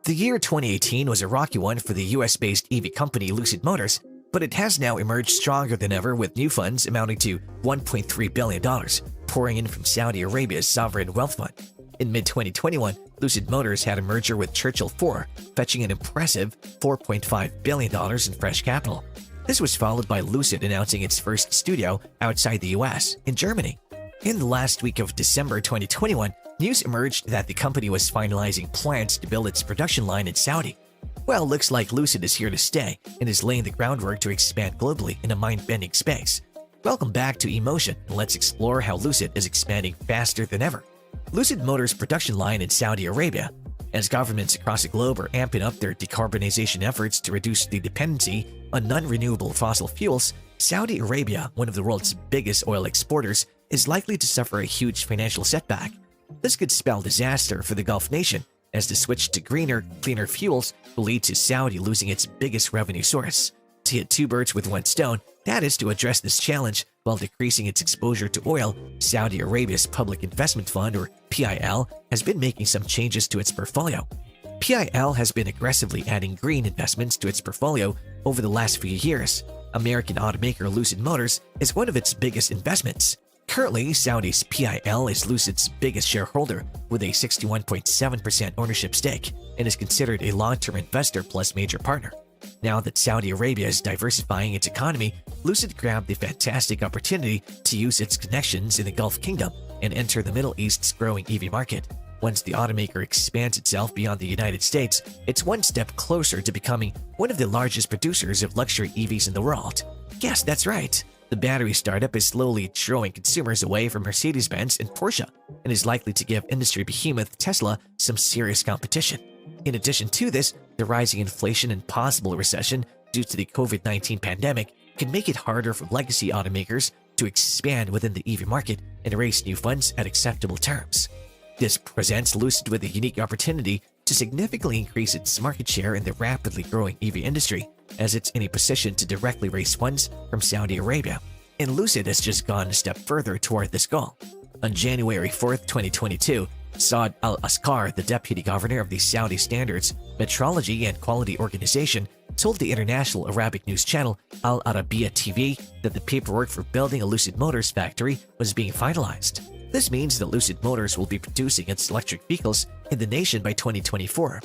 The year 2018 was a rocky one for the US-based EV company Lucid Motors, but it has now emerged stronger than ever with new funds amounting to $1.3 billion, pouring in from Saudi Arabia's sovereign wealth fund. In mid-2021, Lucid Motors had a merger with Churchill IV, fetching an impressive $4.5 billion in fresh capital. This was followed by Lucid announcing its first studio outside the US, in Germany. In the last week of December 2021, news emerged that the company was finalizing plans to build its production line in Saudi. Well, looks like Lucid is here to stay and is laying the groundwork to expand globally in a mind-bending space. Welcome back to Emotion, and let's explore how Lucid is expanding faster than ever. Lucid Motors' production line in Saudi Arabia. As governments across the globe are amping up their decarbonization efforts to reduce the dependency on non-renewable fossil fuels, Saudi Arabia, one of the world's biggest oil exporters, is likely to suffer a huge financial setback. This could spell disaster for the Gulf nation, as the switch to greener, cleaner fuels will lead to Saudi losing its biggest revenue source. To hit two birds with one stone, that is to address this challenge while decreasing its exposure to oil. Saudi Arabia's Public Investment Fund, or PIL, has been making some changes to its portfolio. PIL has been aggressively adding green investments to its portfolio over the last few years. American automaker Lucid Motors is one of its biggest investments. Currently, Saudi's PIL is Lucid's biggest shareholder with a 61.7% ownership stake and is considered a long-term investor plus major partner. Now that Saudi Arabia is diversifying its economy, Lucid grabbed the fantastic opportunity to use its connections in the Gulf Kingdom and enter the Middle East's growing EV market. Once the automaker expands itself beyond the United States, it's one step closer to becoming one of the largest producers of luxury EVs in the world. Yes, that's right. The battery startup is slowly drawing consumers away from Mercedes-Benz and Porsche and is likely to give industry behemoth Tesla some serious competition. In addition to this, the rising inflation and possible recession due to the COVID-19 pandemic can make it harder for legacy automakers to expand within the EV market and raise new funds at acceptable terms. This presents Lucid with a unique opportunity to significantly increase its market share in the rapidly growing EV industry, as it's in a position to directly raise funds from Saudi Arabia. And Lucid has just gone a step further toward this goal. On January 4, 2022, Saad al-Askar, the deputy governor of the Saudi Standards, Metrology and Quality Organization, told the international Arabic news channel Al Arabiya TV that the paperwork for building a Lucid Motors factory was being finalized. This means that Lucid Motors will be producing its electric vehicles in the nation by 2024.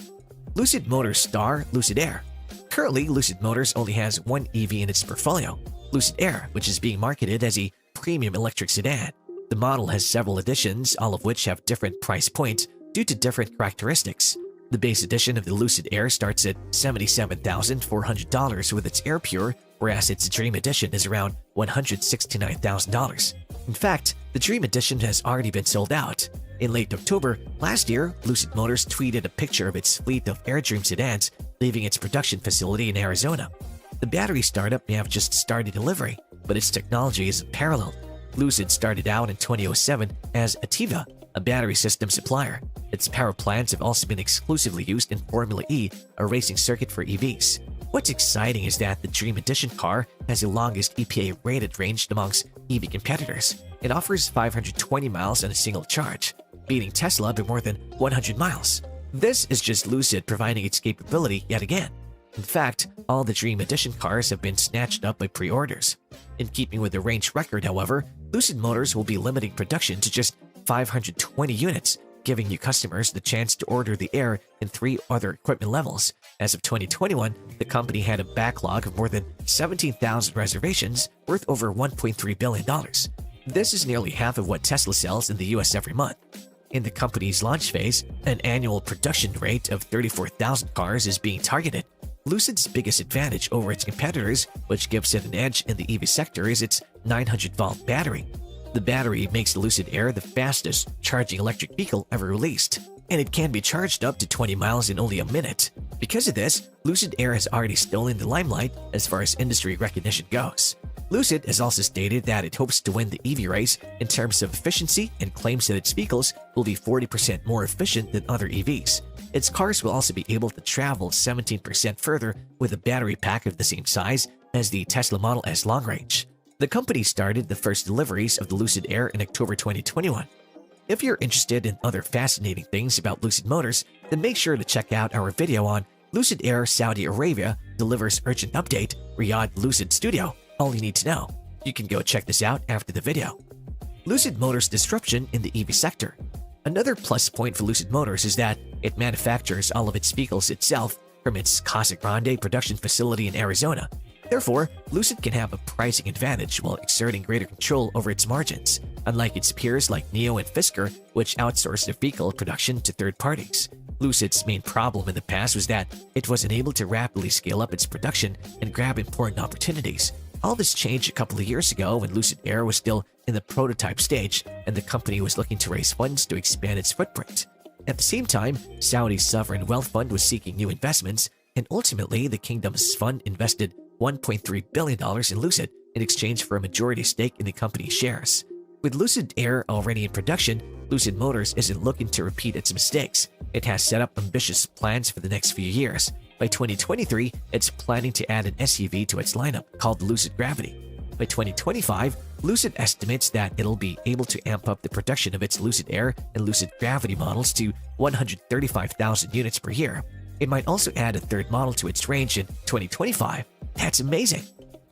Lucid Motors star Lucid Air. Currently, Lucid Motors only has one EV in its portfolio, Lucid Air, which is being marketed as a premium electric sedan. The model has several editions, all of which have different price points due to different characteristics. The base edition of the Lucid Air starts at $77,400 with its Air Pure, whereas its Dream Edition is around $169,000. In fact, the Dream Edition has already been sold out. In late October last year, Lucid Motors tweeted a picture of its fleet of AirDream sedans leaving its production facility in Arizona. The battery startup may have just started delivery, but its technology is unparalleled. Lucid started out in 2007 as Ativa, a battery system supplier. Its power plants have also been exclusively used in Formula E, a racing circuit for EVs. What's exciting is that the Dream Edition car has the longest EPA-rated range amongst EV competitors. It offers 520 miles on a single charge, beating Tesla by more than 100 miles. This is just Lucid providing its capability yet again. In fact, all the Dream Edition cars have been snatched up by pre-orders. In keeping with the range record, however, Lucid Motors will be limiting production to just 520 units, giving new customers the chance to order the Air in 3 other equipment levels. As of 2021, the company had a backlog of more than 17,000 reservations worth over $1.3 billion. This is nearly half of what Tesla sells in the US every month. In the company's launch phase, an annual production rate of 34,000 cars is being targeted. Lucid's biggest advantage over its competitors, which gives it an edge in the EV sector, is its 900-volt battery. The battery makes the Lucid Air the fastest charging electric vehicle ever released, and it can be charged up to 20 miles in only a minute. Because of this, Lucid Air has already stolen the limelight as far as industry recognition goes. Lucid has also stated that it hopes to win the EV race in terms of efficiency and claims that its vehicles will be 40% more efficient than other EVs. Its cars will also be able to travel 17% further with a battery pack of the same size as the Tesla Model S long range. The company started the first deliveries of the Lucid Air in October 2021. If you're interested in other fascinating things about Lucid Motors, then make sure to check out our video on Lucid Air Saudi Arabia delivers urgent update, Riyadh Lucid Studio. All you need to know. You can go check this out after the video. Lucid Motors disruption in the EV sector. Another plus point for Lucid Motors is that it manufactures all of its vehicles itself from its Casa Grande production facility in Arizona. Therefore, Lucid can have a pricing advantage while exerting greater control over its margins, unlike its peers like NIO and Fisker, which outsource their vehicle production to third parties. Lucid's main problem in the past was that it wasn't able to rapidly scale up its production and grab important opportunities. All this changed a couple of years ago when Lucid Air was still in the prototype stage and the company was looking to raise funds to expand its footprint. At the same time, Saudi's sovereign wealth fund was seeking new investments, and ultimately the kingdom's fund invested $1.3 billion in Lucid in exchange for a majority stake in the company's shares. With Lucid Air already in production, Lucid Motors isn't looking to repeat its mistakes. It has set up ambitious plans for the next few years. By 2023, it's planning to add an SUV to its lineup called the Lucid Gravity. By 2025, Lucid estimates that it'll be able to amp up the production of its Lucid Air and Lucid Gravity models to 135,000 units per year. It might also add a third model to its range in 2025. That's amazing!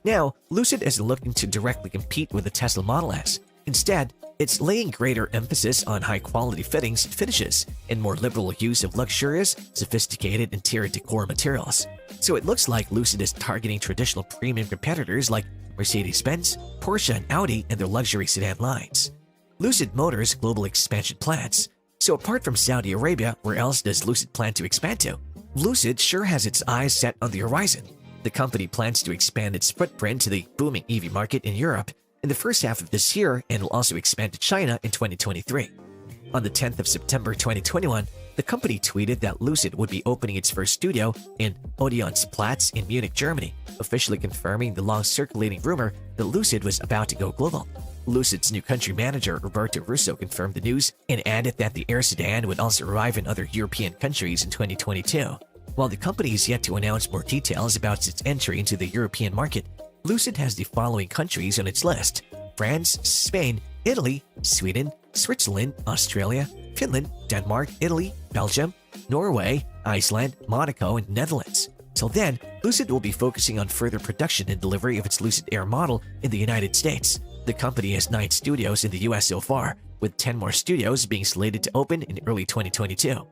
Now, Lucid isn't looking to directly compete with the Tesla Model S. Instead, it's laying greater emphasis on high-quality fittings and finishes and more liberal use of luxurious, sophisticated interior decor materials. So it looks like Lucid is targeting traditional premium competitors like Mercedes-Benz, Porsche, and Audi and their luxury sedan lines. Lucid Motors' global expansion plans. So apart from Saudi Arabia, where else does Lucid plan to expand to? Lucid sure has its eyes set on the horizon. The company plans to expand its footprint to the booming EV market in Europe in the first half of this year and will also expand to China in 2023. On the 10th of September 2021, the company tweeted that Lucid would be opening its first studio in Odeonsplatz in Munich, Germany, officially confirming the long-circulating rumor that Lucid was about to go global. Lucid's new country manager, Roberto Russo, confirmed the news and added that the Air sedan would also arrive in other European countries in 2022. While the company is yet to announce more details about its entry into the European market, Lucid has the following countries on its list: France, Spain, Italy, Sweden, Switzerland, Australia, Finland, Denmark, Italy, Belgium, Norway, Iceland, Monaco, and Netherlands. Till then, Lucid will be focusing on further production and delivery of its Lucid Air model in the United States. The company has 9 studios in the US so far, with 10 more studios being slated to open in early 2022.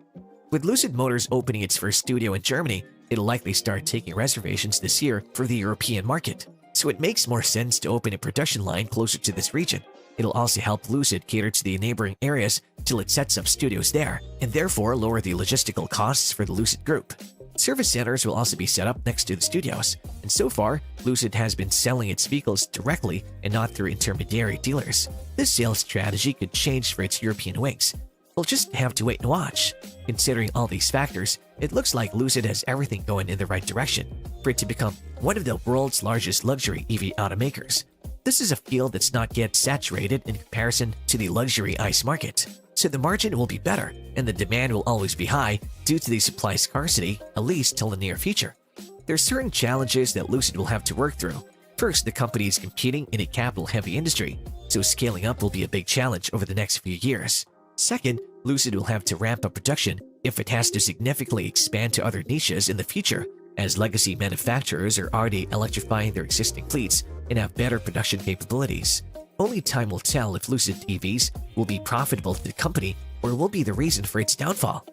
With Lucid Motors opening its first studio in Germany, it'll likely start taking reservations this year for the European market. So it makes more sense to open a production line closer to this region. It'll also help Lucid cater to the neighboring areas till it sets up studios there, and therefore lower the logistical costs for the Lucid Group. Service centers will also be set up next to the studios, and so far, Lucid has been selling its vehicles directly and not through intermediary dealers. This sales strategy could change for its European wings. We'll just have to wait and watch. Considering all these factors, it looks like Lucid has everything going in the right direction for it to become one of the world's largest luxury EV automakers. This is a field that's not yet saturated in comparison to the luxury ICE market, so the margin will be better and the demand will always be high due to the supply scarcity, at least till the near future. There are certain challenges that Lucid will have to work through. First, the company is competing in a capital-heavy industry, so scaling up will be a big challenge over the next few years. Second, Lucid will have to ramp up production if it has to significantly expand to other niches in the future, as legacy manufacturers are already electrifying their existing fleets and have better production capabilities. Only time will tell if Lucid EVs will be profitable to the company or will be the reason for its downfall.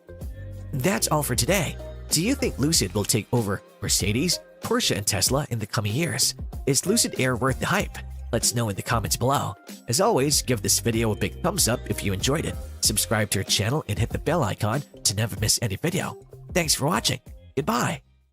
That's all for today. Do you think Lucid will take over Mercedes, Porsche, and Tesla in the coming years? Is Lucid Air worth the hype? Let's know in the comments below. As always, give this video a big thumbs up if you enjoyed it, subscribe to our channel, and hit the bell icon to never miss any video. Thanks for watching. Goodbye.